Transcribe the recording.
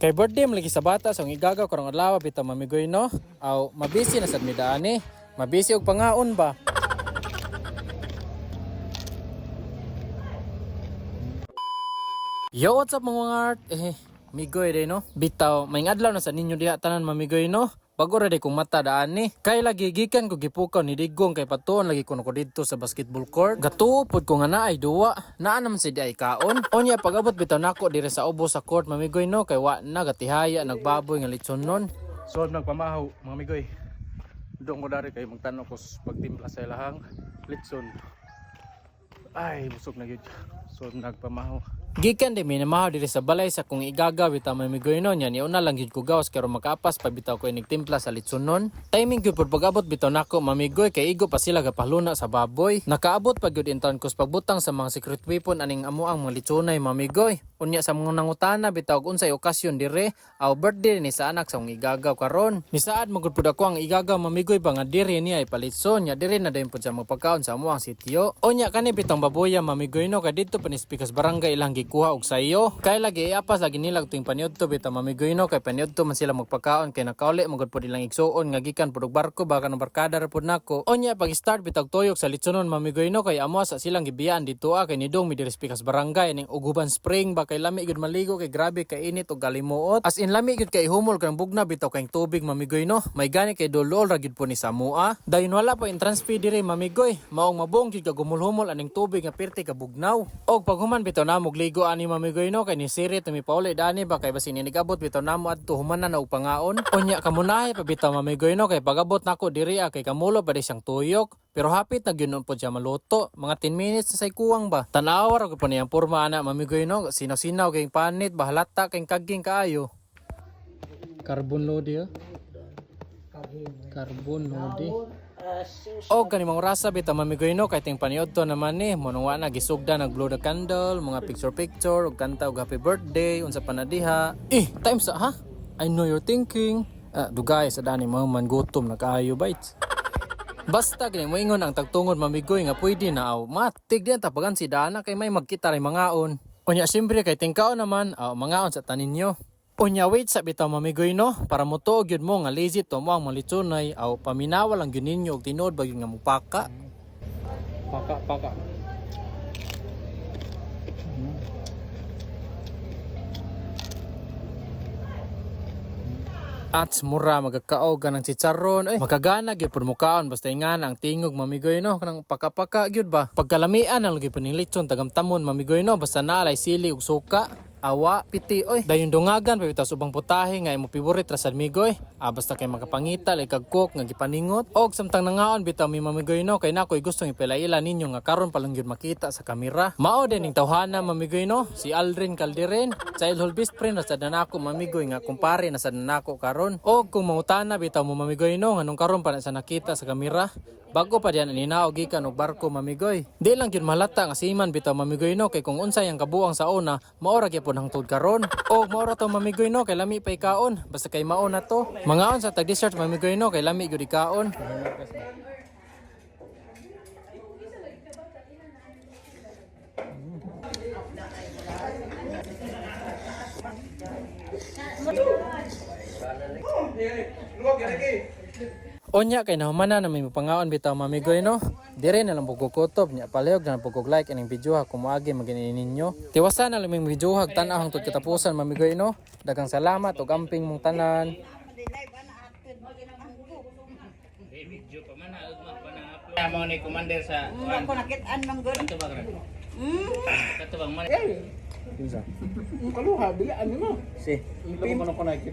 Kay birthday mo lagi sa bata sa igagaw karong adlaw bitaw mamigoy no. Aw mabisi na sad midaan ni. Mabisi og pangaon ba. Yo, what's up mga art? Migoy day no. Bitaw may adlaw na sa ninyo diha tanan mamigoy no. Bago ra day kong mata daan ni. Kay lagi gikan ko gipukaw ni Digong kay patuon lagi ko dito sa basketball court. Gatuupod ko nga naay duwa. Naa naman si ay kaon. Onya pag-abot bitaw nako dire sa ubo sa court mamigoy no kay wa na gatihaya nagbaboy nga litson nun. So nagpamahaw mga migoy. Doon ko dari kay magtanong ko pagtimpla sa ilahang litson. Ay busog na gyud. So nagpamahaw. Gikan di minamahaw diri sa balay sa kung igagaw bitaw mamigoy no nya ni una lang gyud ko gawas kay makapas pag bitaw ko inig timpla sa litsonon. Timing gyud pud pag-abot bitaw nako mamigoy kay igo pa sila gapaluna sa baboy. Nakaabot pa gyud intawon ko pagbutang sa mga secret weapon aning amo ang mga litsonay mamigoy. Unya sa mga nangutana bitaw og unsay okasyon dire aw birthday ni sa anak sa kung igagaw karon. Nisaad magud pud ako ang igagaw mamigoy ba nga dire niya ay palitson nya dire na dayon pud sa magpakaon sa amo ang sitio. Unya kani bitong baboya mamigoy no kay didto pa ni Spikas Barangay ilang kuha og sayo. Kay lagi iapas lagi nila tuwing paniudto bitaw mamigoy no kay paniudto man sila magpakaon kay nakauli magud pud ilang igsuon nga gikan pud og barko baka ng barkada ra pud nako. Onya pag start bitag tuyok sa litsonon mamigoy no kay amo sa silang gibiyaan dito kay nidong mi diri Spikas Barangay ning Uguban Spring ba kay lami gud maligo kay grabe kay init og galimuot. As in lami gud kay humol kanang bugna bitaw kay tubig mamigoy no. May gani kay dulol ra gud po ni Samua. Dayon wala pa entrance fee diri mamigoy. Maong mabong gud ka gumulhumol aning tubig nga perti ka bugnaw. Og paghuman bitaw na ligo ani mamigoy no kay ni Siri tumi pauli dani ba kay basin inigabot bitaw namo adto humanan na og pangaon. Unya kamunahe pa bitaw mamigoy no kay pagabot nako diri kay kamulo pa di siyang tuyok. Pero hapit na gyud pod siya maluto. Mga 10 minutes sa kuwang ba. Tanawa ra gud pa niyang porma ana mamigoy no. Sinaw-sinaw kay panit bahalata kay kaging kaayo. Carbon lodi Carbon lodi. O kani mga rasa bitaw mamigoy no kay ting paniudto naman ni monong na gisugda nag blow the candle mga picture ug kanta og happy birthday unsa pa na diha. Time sa ha? I know you're thinking. Dugay sa dani mga man gutom na kaayo bites. Basta kini moingon ang tagtungod mamigoy nga pwede na aw matig diyan tapagan si Dana kay may magkita ray mangaon. Unya siyempre kay tingkaon naman mangaon sa tanin nyo. Unya wait sa bitaw mamigoy no para motuog yun mo nga lazy to mo ang malitsonay aw paminawa lang yun ninyo og tinod ba yun nga mupaka. Paka. At mura magkakaog ng chicharon makagana gyud pud mukaon basta ingana ang tingog mamigoy no kanang paka-paka gyud ba pagkalamian ang lagi puning litson tagamtamon mamigoy no basta naalay sili ug suka. Awa, piti, dayon dungagan, pabitaw subang putahe nga imo favorite ra sad migoy. Basta kay makapangita, like kagkok, nga gipaningot. Og samtang nangaon, bitaw mi mamigoy no, kay nako'y gustong ipilaila ninyo nga karon pa lang yun makita sa kamera. Mao din ning tawhana mamigoy no, si Aldrin Calderin, childhood best friend na sad nako mamigoy nga kumpare na sad nako karon. Og kung mangutana bitaw mo mamigoy no, nganong karon pa na sa nakita sa kamera. Bago pa diyan ninaog gikan og barko mamigoy. Di lang gyud malata nga siman bitaw mamigoy no kay kung unsay ang kabuang sa una, mao ra gyapon hangtod karon. Og mao ra to mamigoy no kay lami pa ikaon, basta kay mao na to. Mangaon sa tag dessert mamigoy no kay lami gyud ikaon. Onya kay nahumanan na may pangaon bitaw mamigoy no. Dire na lang pugkutob nya palihog na pugkog like aning video ha kung moagi maginin ninyo. Tiwasan na lang may video hag tan-aw hangtod katapusan mamigoy no. Daghang salamat ug amping mong tanan. Video pa man ug magpana. Mo ni commander sa ako nakit-an man gud. Kanto ba kana? Kanto bang man? Kinsa? Kaluha bilaan mo. Si. Ipin ko na nakit.